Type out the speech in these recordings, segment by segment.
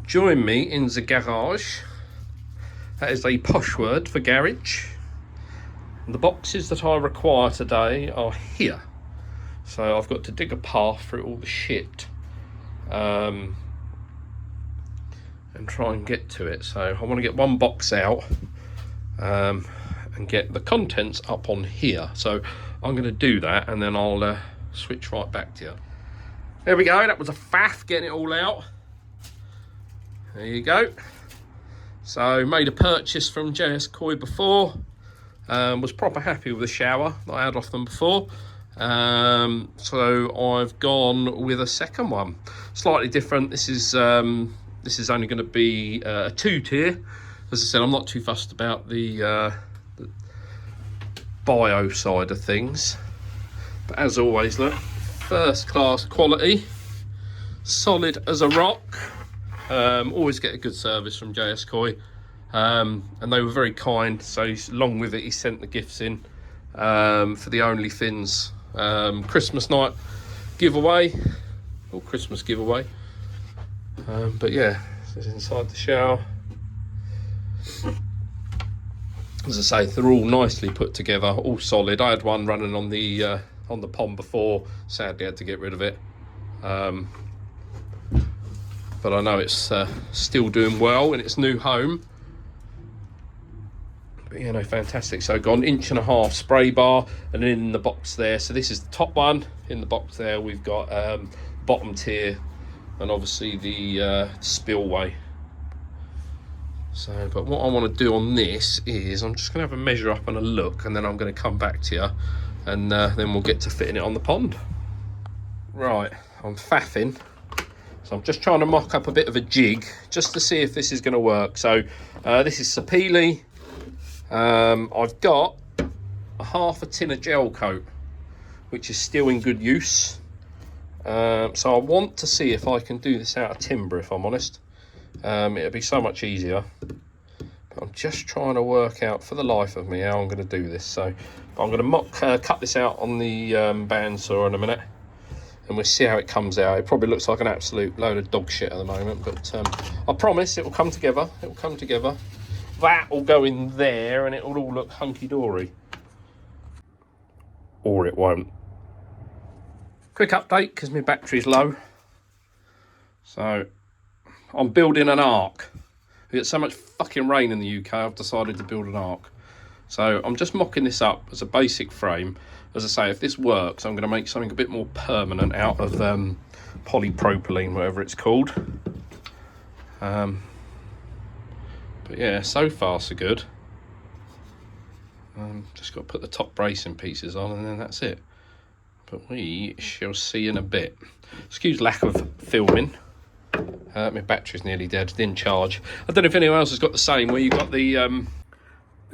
Join me in the garage. That is a posh word for garage. And the boxes that I require today are here. So I've got to dig a path through all the shit and try and get to it. So I want to get one box out and get the contents up on here. So I'm going to do that and then I'll switch right back to you. There we go, that was a faff getting it all out. There you go. So made a purchase from JS Koi before. Was proper happy with the shower that I had off them before. So I've gone with a second one. Slightly different. This is only going to be a 2-tier. As I said, I'm not too fussed about the bio side of things. But as always, look, first class quality, solid as a rock. Always get a good service from JS Koi, and they were very kind. So along with it, he sent the gifts in for the OnlyFins Christmas night giveaway, or Christmas giveaway. But yeah, this is inside the shower. As I say, they're all nicely put together, all solid. I had one running on the pond before. Sadly, I had to get rid of it. But I know it's still doing well in its new home. But you know, fantastic. So I've got 1.5 inch spray bar, and in the box there, so this is the top one. In the box there we've got bottom tier, and obviously the spillway. So, but what I want to do on this is I'm just going to have a measure up and a look, and then I'm going to come back to you, and then we'll get to fitting it on the pond. Right, I'm faffing. So I'm just trying to mock up a bit of a jig just to see if this is going to work. So this is Sapele. I've got a half a tin of gel coat, which is still in good use. So I want to see if I can do this out of timber, if I'm honest. It'll be so much easier. But I'm just trying to work out for the life of me how I'm going to do this. So I'm going to cut this out on the bandsaw in a minute. And we'll see how it comes out. It probably looks like an absolute load of dog shit at the moment, but I promise it will come together. It will come together. That will go in there and it will all look hunky-dory. Or it won't. Quick update, because my battery's low. So, I'm building an ark. We get so much fucking rain in the UK, I've decided to build an ark. So, I'm just mocking this up as a basic frame. As I say, if this works, I'm going to make something a bit more permanent out of polypropylene, whatever it's called. But yeah, so far so good. Just got to put the top bracing pieces on, and then that's it. But we shall see in a bit. Excuse lack of filming. My battery's nearly dead, didn't charge. I don't know if anyone else has got the same, where you've got the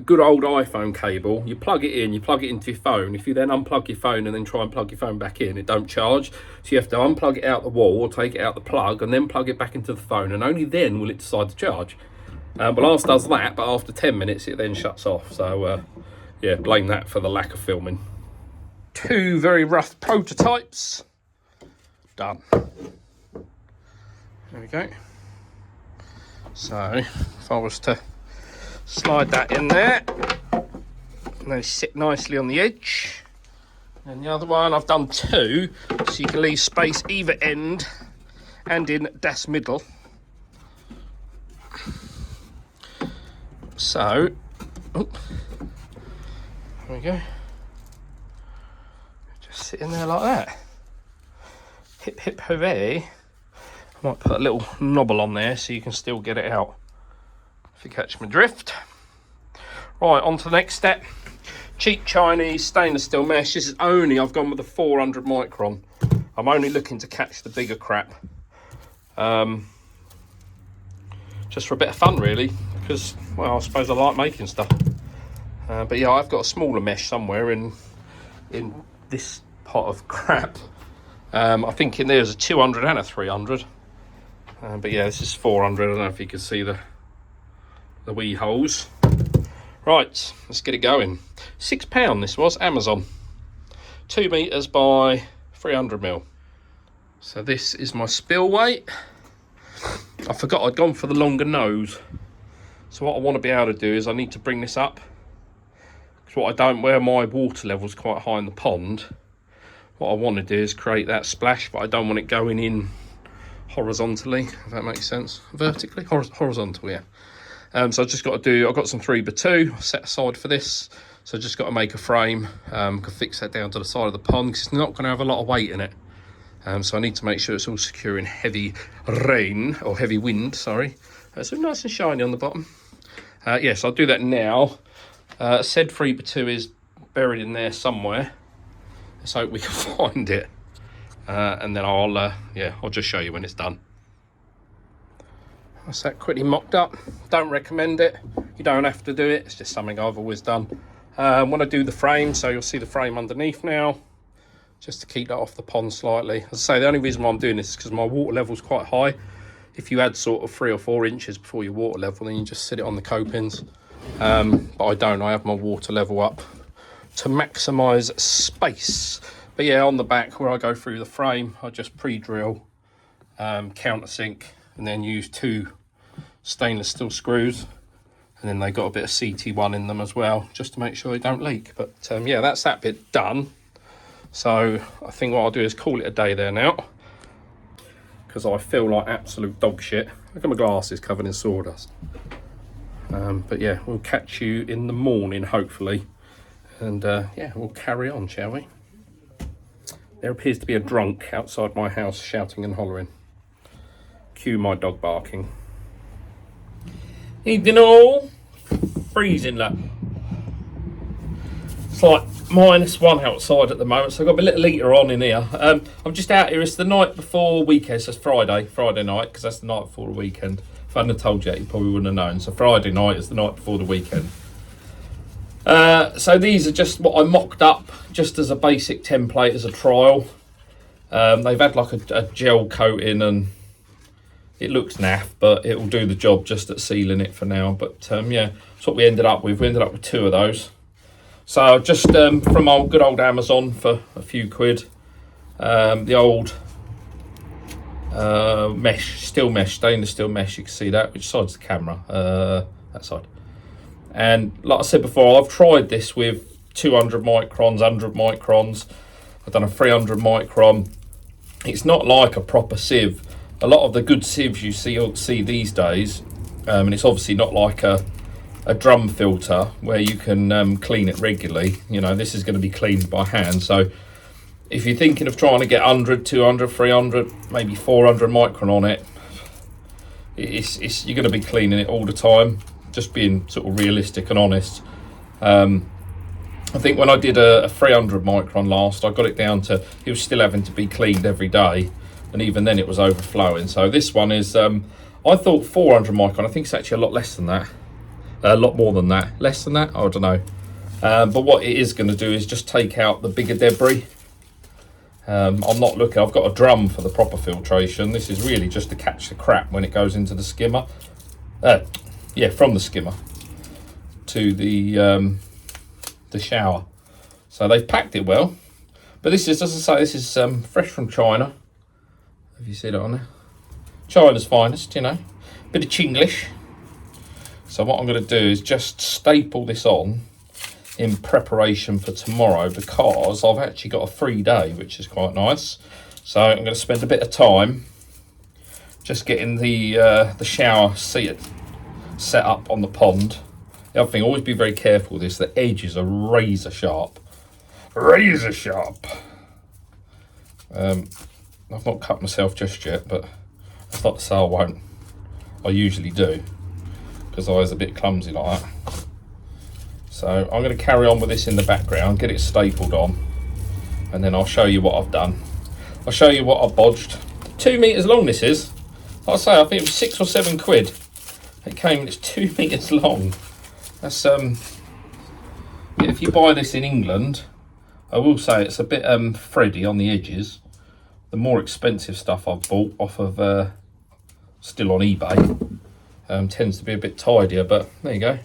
good old iPhone cable. You plug it in, you plug it into your phone. If you then unplug your phone and then try and plug your phone back in, it don't charge. So you have to unplug it out the wall or take it out the plug and then plug it back into the phone, and only then will it decide to charge. Well, ours does that, but after 10 minutes it then shuts off. So yeah, blame that for the lack of filming. 2 very rough prototypes. Done. There we go. So if I was to slide that in there, and they sit nicely on the edge. And the other one, I've done 2, so you can leave space either end and in das middle. So, there we go. Just sit in there like that. Hip hip hooray. I might put a little knobble on there so you can still get it out, if you catch my drift. Right, on to the next step. Cheap Chinese stainless steel mesh. This is only, I've gone with the 400 micron. I'm only looking to catch the bigger crap. Just for a bit of fun, really, because, well, I suppose I like making stuff. But yeah, I've got a smaller mesh somewhere in this pot of crap. I think in there's a 200 and a 300. But yeah, this is 400. I don't know if you can see the wee holes. Right, let's get it going. £6 this was, Amazon. 2 meters by 300 mil. So this is my spillway. I forgot I'd gone for the longer nose. So what I want to be able to do is I need to bring this up. Because what I don't, where my water level's quite high in the pond, what I want to do is create that splash, but I don't want it going in horizontally, if that makes sense. Vertically? Horizontal, yeah. So I've just got to do, I've got some 3x2 set aside for this. So I've just got to make a frame, can fix that down to the side of the pond because it's not going to have a lot of weight in it. So I need to make sure it's all secure in heavy rain, or heavy wind, sorry. So nice and shiny on the bottom. Yes, I'll do that now. Said 3x2 is buried in there somewhere. Let's hope we can find it. And then I'll just show you when it's done. That's that quickly mocked up. Don't recommend it. You don't have to do it. It's just something I've always done. When I do the frame, so you'll see the frame underneath now, just to keep that off the pond slightly. As I say, the only reason why I'm doing this is because my water level's quite high. If you add sort of 3 or 4 inches before your water level, then you just sit it on the copings. But I don't. I have my water level up to maximise space. But yeah, on the back where I go through the frame, I just pre-drill, countersink, and then use 2 stainless steel screws. And then they got a bit of CT1 in them as well, just to make sure they don't leak. But yeah, that's that bit done. So I think what I'll do is call it a day there now, because I feel like absolute dog shit. Look at my glasses covered in sawdust. But yeah, we'll catch you in the morning, hopefully. And yeah, we'll carry on, shall we? There appears to be a drunk outside my house shouting and hollering. Cue my dog barking. Evening all. Freezing, look. It's like -1 outside at the moment, so I've got a little heater on in here. I'm just out here. It's the night before weekend, so it's Friday night, because that's the night before the weekend. If I hadn't have told you, you probably wouldn't have known. So Friday night is the night before the weekend. So these are just what I mocked up, just as a basic template, as a trial. They've had like a gel coating, and it looks naff, but it will do the job just at sealing it for now. But yeah, that's what we ended up with. We ended up with 2 of those. So just from good old Amazon for a few quid. The old mesh, steel mesh, stainless steel mesh. You can see that. Which side's the camera? That side. And like I said before, I've tried this with 200 microns, 100 microns. I've done a 300 micron. It's not like a proper sieve. A lot of the good sieves you see these days, and it's obviously not like a drum filter where you can clean it regularly. You know, this is going to be cleaned by hand. So if you're thinking of trying to get 100, 200, 300, maybe 400 micron on it, you're going to be cleaning it all the time. Just being sort of realistic and honest. I think when I did a 300 micron last, I got it down to, it was still having to be cleaned every day. And even then it was overflowing. So this one is, I thought 400 micron. I think it's actually a lot less than that. A lot more than that. Less than that? I don't know. But what it is going to do is just take out the bigger debris. I'm not looking, I've got a drum for the proper filtration. This is really just to catch the crap when it goes into the skimmer. Yeah, from the skimmer to the shower. So they've packed it well. But this is, as I say, this is fresh from China. Have you seen it on there? China's finest, you know. Bit of Chinglish. So what I'm going to do is just staple this on in preparation for tomorrow, because I've actually got a free day, which is quite nice. So I'm going to spend a bit of time just getting the shower set up on the pond. The other thing, always be very careful with this. The edges are razor sharp. Razor sharp. I've not cut myself just yet, but that's not to say I won't. I usually do, because I was a bit clumsy like that. So I'm going to carry on with this in the background, get it stapled on, and then I'll show you what I've done. I'll show you what I've bodged. 2 meters long this is. Like I say, I think it was 6 or 7 quid. It came and it's 2 meters long. That's yeah, if you buy this in England, I will say it's a bit thready on the edges. The more expensive stuff I've bought off of still on eBay tends to be a bit tidier, but there you go.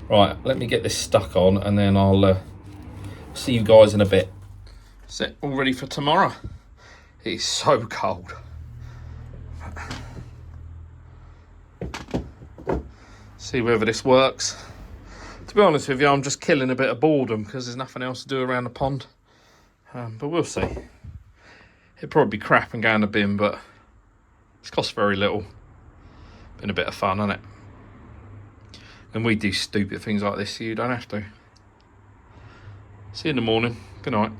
Right, let me get this stuck on, and then I'll see you guys in a bit. Is it all ready for tomorrow? It's so cold. See whether this works. To be honest with you, I'm just killing a bit of boredom because there's nothing else to do around the pond. But we'll see. It'd probably be crap and go in the bin, but it's cost very little. Been a bit of fun, hasn't it? And we do stupid things like this, so you don't have to. See you in the morning. Good night.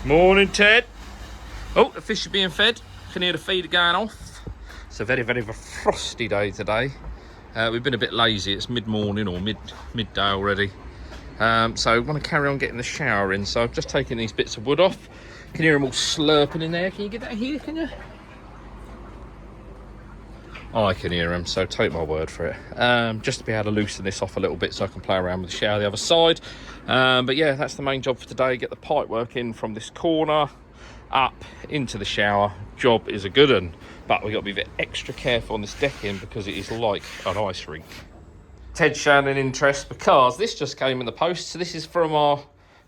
Morning, Ted. Oh, the fish are being fed. Can hear the feeder going off. It's a very, very frosty day today. We've been a bit lazy. It's mid-morning or midday already. So I want to carry on getting the shower in. So I've just taken these bits of wood off. Can hear them all slurping in there. Can you get that here, can you? I can hear them, so take my word for it. Just to be able to loosen this off a little bit so I can play around with the shower the other side. But yeah, that's the main job for today. Get the pipe work in from this corner up into the shower. Job is a good one. But we've got to be a bit extra careful on this decking because it is like an ice rink. Ted's shown an interest because this just came in the post. So this is from our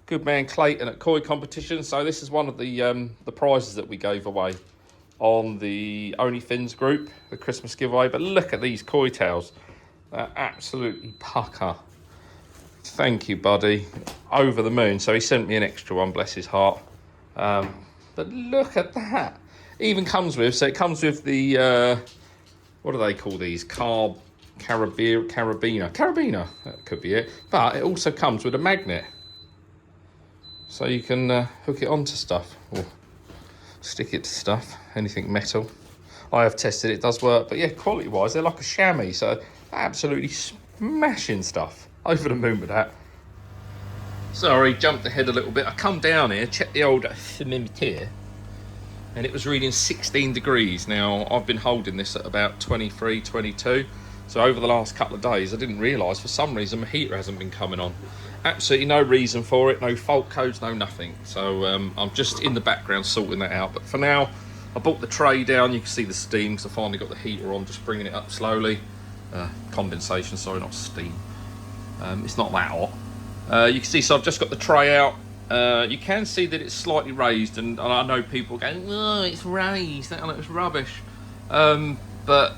good man Clayton at koi competition. So this is one of the prizes that we gave away on the Only Fins group, the Christmas giveaway. But look at these koi tails. They're absolutely pucker. Thank you, buddy. Over the moon. So he sent me an extra one, bless his heart. But look at that. Even comes with, so it comes with the, what do they call these? Carabiner, that could be it. But it also comes with a magnet. So you can hook it onto stuff or stick it to stuff, anything metal. I have tested it, does work. But yeah, quality-wise, they're like a chamois. So absolutely smashing stuff. Over the moon with that. Sorry, jumped ahead a little bit. I come down here, checked the old thermometer. And it was reading 16 degrees. Now, I've been holding this at about 23, 22. So over the last couple of days, I didn't realise for some reason my heater hasn't been coming on. Absolutely no reason for it, no fault codes, no nothing. So I'm just in the background sorting that out. But for now, I brought the tray down. You can see the steam because I finally got the heater on, just bringing it up slowly. Condensation, sorry, not steam. It's not that hot. You can see, so I've just got the tray out. You can see that it's slightly raised, and I know people going, oh, it's raised, that looks rubbish. But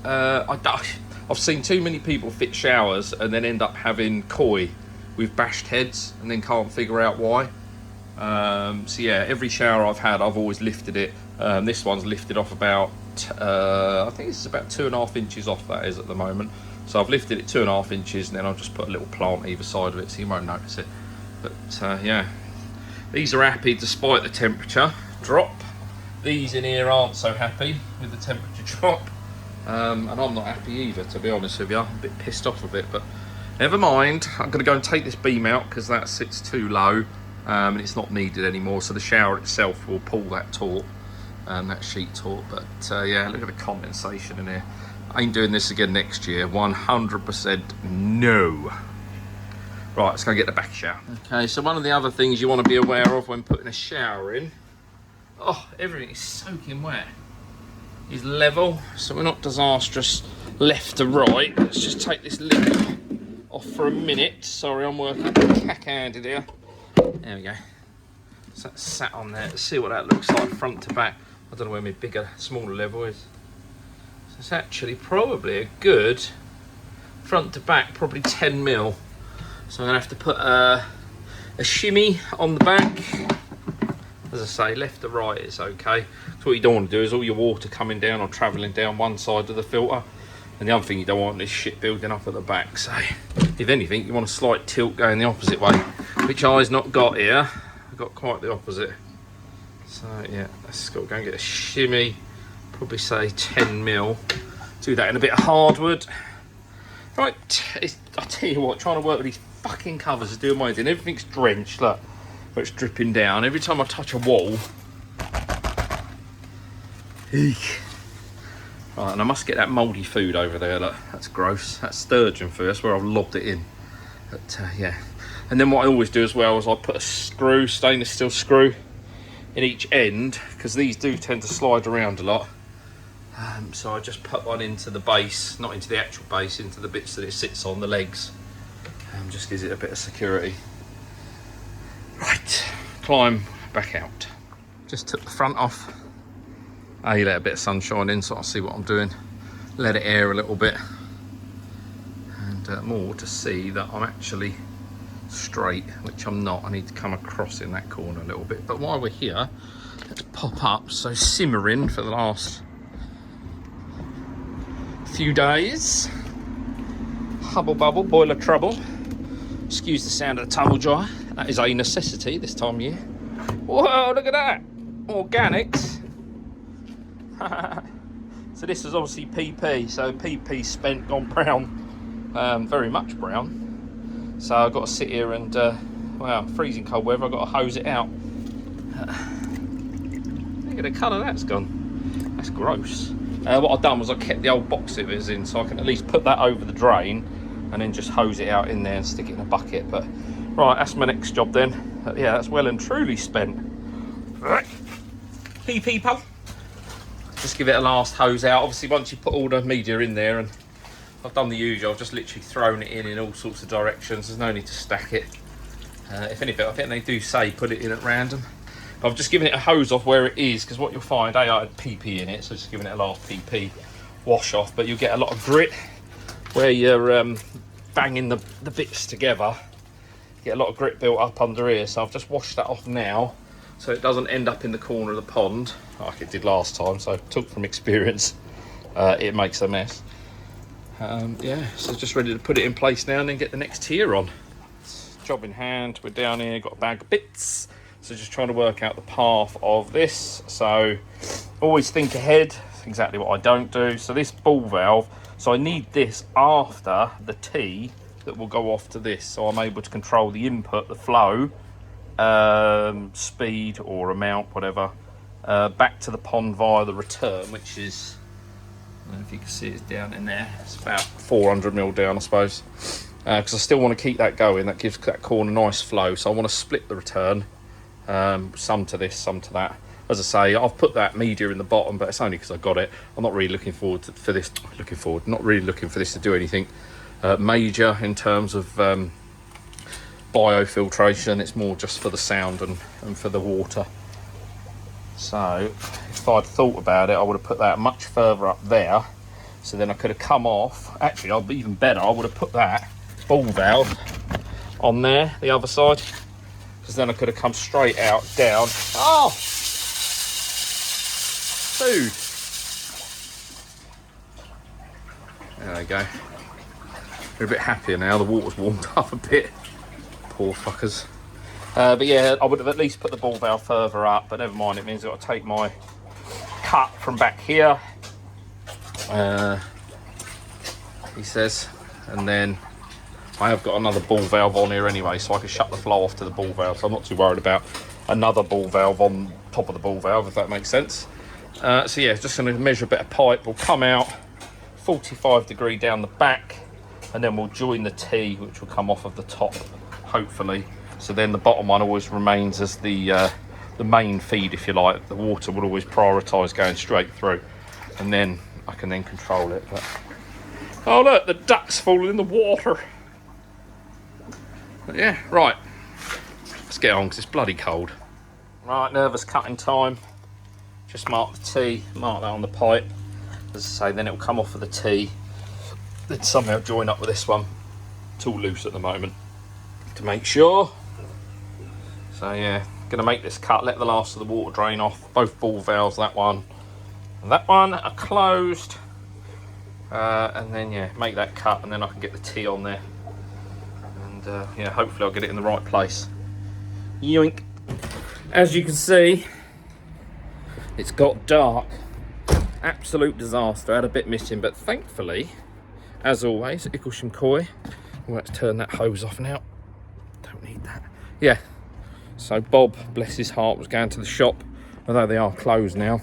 I've seen too many people fit showers and then end up having koi with bashed heads and then can't figure out why. So yeah, every shower I've had, I've always lifted it. This one's lifted off about, I think it's about 2.5 inches off, that is, at the moment. So I've lifted it 2.5 inches, and then I'll just put a little plant either side of it so you won't notice it. But yeah, these are happy despite the temperature drop. These in here aren't so happy with the temperature drop. And I'm not happy either, to be honest with you. I'm a bit pissed off with it, but never mind. I'm going to go and take this beam out because that sits too low and it's not needed anymore. So the shower itself will pull that taut, that sheet taut. But yeah, look at the condensation in here. I ain't doing this again next year. 100% no. Right, let's go get the back shower. Okay, so one of the other things you want to be aware of when putting a shower in, oh, everything is soaking wet, is level, so we're not disastrous left to right. Let's just take this lid off for a minute. Sorry, I'm working cack-handed here. There we go. So that's sat on there. Let's see what that looks like front to back. I don't know where my bigger, smaller level is. So it's actually probably a good front to back, probably 10 mil. So I'm going to have to put a shimmy on the back. As I say, left to right is okay. So what you don't want to do is all your water coming down or travelling down one side of the filter. And the other thing you don't want is shit building up at the back. So if anything, you want a slight tilt going the opposite way, which I's not got here. I've got quite the opposite. So yeah, let's go and get a shimmy. Probably say 10 mil. Do that in a bit of hardwood. Right, I'll tell you what, trying to work with these fucking covers is doing my head in. Everything's drenched, look, where it's dripping down. Every time I touch a wall. Eek. Right, and I must get that mouldy food over there, look, that's gross. That's sturgeon food, that's where I've lobbed it in. But yeah, and then what I always do as well is I put a screw, stainless steel screw, in each end, because these do tend to slide around a lot. So I just put one into the base, not into the actual base, into the bits that it sits on, the legs. Just gives it a bit of security. Right, climb back out. Just took the front off. I let a bit of sunshine in so I'll see what I'm doing. Let it air a little bit. And more to see that I'm actually straight, which I'm not. I need to come across in that corner a little bit. But while we're here, let's pop up. So simmering for the last few days. Hubble bubble, boiler trouble. Excuse the sound of the tumble dryer. That is a necessity this time of year. Whoa, look at that. Organics. So this is obviously PP. So PP spent, gone brown. Very much brown. So I've got to sit here and, wow, freezing cold weather. I've got to hose it out. Look at the colour that's gone. That's gross. What I've done was I kept the old box sievers in so I can at least put that over the drain and then just hose it out in there and stick it in a bucket. But right, that's my next job then. Yeah, that's well and truly spent. Right. PP pole. Just give it a last hose out. Obviously once you put all the media in there, and I've done the usual, I've just literally thrown it in all sorts of directions. There's no need to stack it. If anything, I think they do say put it in at random. I've just given it a hose off where it is, because what you'll find, I had PP in it, so just giving it a last PP wash off, but you'll get a lot of grit where you're banging the bits together. You get a lot of grit built up under here, so I've just washed that off now, so it doesn't end up in the corner of the pond, like it did last time, so I took from experience, it makes a mess. Yeah, so just ready to put it in place now and then get the next tier on. Job in hand, we're down here, got a bag of bits. So just trying to work out the path of this. So always think ahead. That's exactly what I don't do. So this ball valve, so I need this after the T that will go off to this. So I'm able to control the input, the flow, speed or amount, whatever, back to the pond via the return, which is, I don't know if you can see it's down in there. It's about 400 mil down, I suppose. Because I still want to keep that going. That gives that corner nice flow. So I want to split the return. Some to this, some to that. As I say, I've put that media in the bottom, but it's only because I got it. I'm not really looking forward to, not really looking for this to do anything major in terms of biofiltration. It's more just for the sound and for the water. So if I'd thought about it, I would have put that much further up there. So then I could have come off. Actually, I'll be even better. I would have put that ball valve on there, the other side. Because then I could have come straight out, down. Oh! Food. There we go. We're a bit happier now. The water's warmed up a bit. Poor fuckers. But yeah, I would have at least put the ball valve further up, but never mind. It means I've got to take my cut from back here. He says, and then I have got another ball valve on here anyway, so I can shut the flow off to the ball valve, so I'm not too worried about another ball valve on top of the ball valve, if that makes sense. So yeah, just going to measure a bit of pipe. We'll come out 45 degree down the back, and then we'll join the T, which will come off of the top, hopefully. So then the bottom one always remains as the main feed, if you like. The water will always prioritise going straight through, and then I can then control it. But oh look, the duck's falling in the water. But yeah, right, let's get on because it's bloody cold. Right, nervous cutting time. Just mark the T, mark that on the pipe. As I say, then it'll come off of the T, then somehow join up with this one. It's all loose at the moment to make sure. So yeah, gonna make this cut, let the last of the water drain off. Both ball valves, that one and that one, are closed. And then yeah, make that cut, and then I can get the T on there. Yeah, hopefully I'll get it in the right place. Yoink. As you can see, it's got dark. Absolute disaster. I had a bit missing, but thankfully, as always, Icklesham Koi. We'll have to turn that hose off now. Don't need that. Yeah. So Bob, bless his heart, was going to the shop, although they are closed now.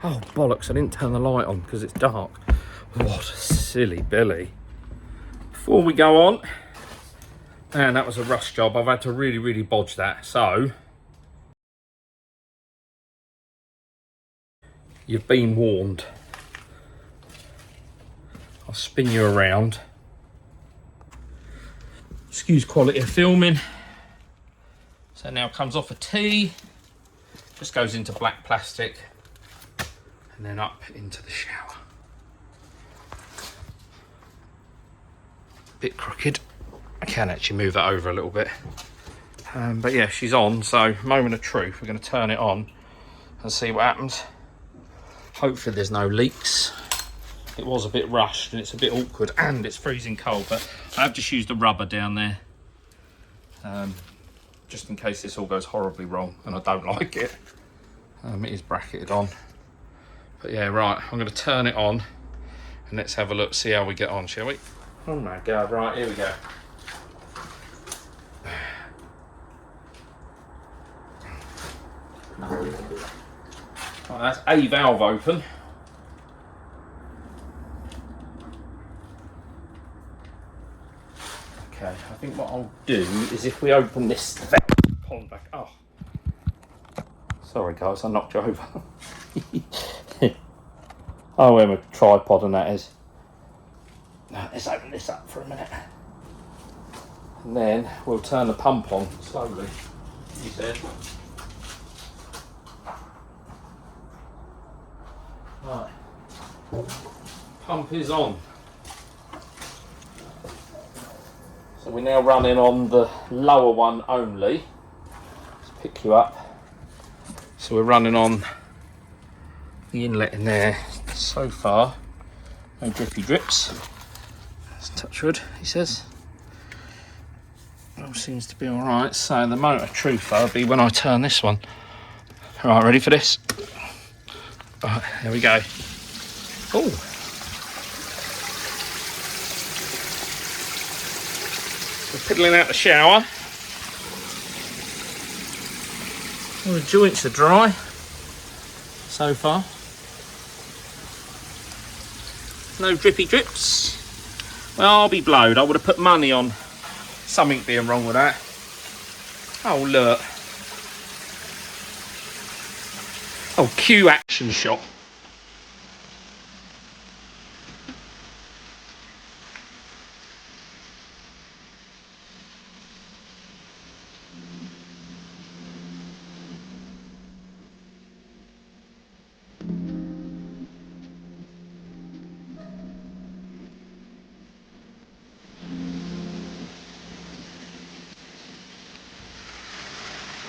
Oh bollocks! I didn't turn the light on because it's dark. What a silly Billy. Before we go on. Man, that was a rush job. I've had to really bodge that. So, you've been warned. I'll spin you around. Excuse quality of filming. So now it comes off a T, just goes into black plastic, and then up into the shower. Bit crooked. I can actually move that over a little bit. But yeah, she's on, so moment of truth. We're going to turn it on and see what happens. Hopefully there's no leaks. It was a bit rushed and it's a bit awkward and it's freezing cold, but I have just used the rubber down there. Just in case this all goes horribly wrong and I don't like it. It is bracketed on. But yeah, right, I'm going to turn it on and let's have a look, see how we get on, shall we? Oh my God, right, here we go. Right, that's a valve open. Okay, I think what I'll do is if we open this pond back. Oh, sorry guys, I knocked you over. Oh, where my tripod and that is. Now, let's open this up for a minute. And then we'll turn the pump on slowly, he said. Right, pump is on. So we're now running on the lower one only. Let's pick you up. So we're running on the inlet in there. So far, no drippy drips. Let's touch wood, he says. All seems to be all right. So the moment of truth will be when I turn this one. All right, ready for this? Right, there we go. Oh. We're piddling out the shower. All the joints are dry so far. No drippy drips. Well, I'll be blowed. I would have put money on something being wrong with that. Oh, look. Oh, cue action shot.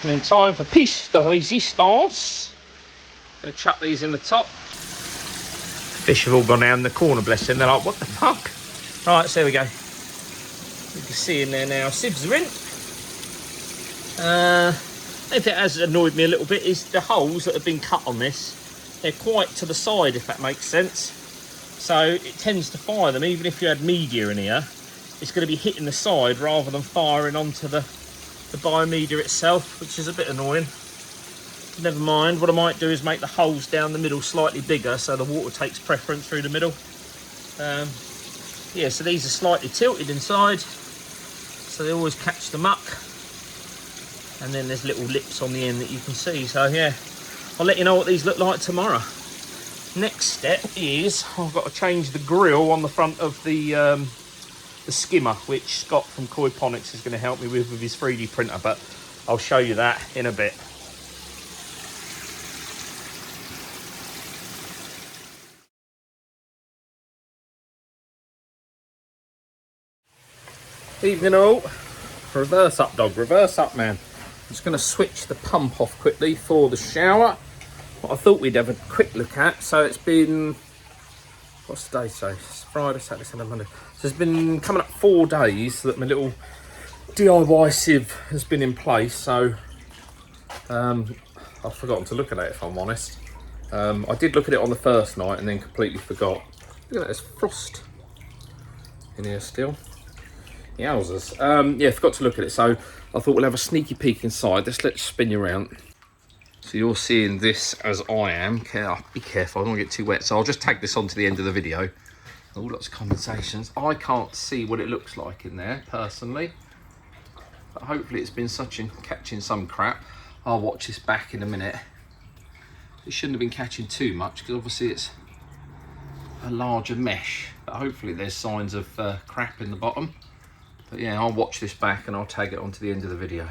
And in time for piece de resistance. Gonna chuck these in the top. Fish have all gone down the corner, bless them. They're like, what the fuck? Right, so there we go. You can see in there now, sieves are in. If it has annoyed me a little bit is the holes that have been cut on this. They're quite to the side, if that makes sense. So it tends to fire them, even if you had media in here, it's going to be hitting the side rather than firing onto the biomedia itself, which is a bit annoying. Never mind, what I might do is make the holes down the middle slightly bigger so the water takes preference through the middle. Yeah, so these are slightly tilted inside, so they always catch the muck. And then there's little lips on the end that you can see. So yeah, I'll let you know what these look like tomorrow. Next step is I've got to change the grill on the front of the skimmer, which Scott from Koiponics is going to help me with his 3D printer, but I'll show you that in a bit. Evening all. Reverse up dog, reverse up man. I'm just going to switch the pump off quickly for the shower. What I thought we'd have a quick look at. So it's been, what's the day say? It's Friday, Saturday, Sunday, Monday. So it's been coming up 4 days that my little DIY sieve has been in place. So I've forgotten to look at it, if I'm honest. I did look at it on the first night and then completely forgot. Look at that, there's frost in here still. Yowzers. Yeah, forgot to look at it. So I thought we'll have a sneaky peek inside. Let's spin you around. So you're seeing this as I am. Be careful, I don't want to get too wet. So I'll just tag this on to the end of the video. Oh, lots of condensations. I can't see what it looks like in there, personally. But hopefully it's been catching some crap. I'll watch this back in a minute. It shouldn't have been catching too much, because obviously it's a larger mesh. But hopefully there's signs of crap in the bottom. But yeah, I'll watch this back and I'll tag it onto the end of the video.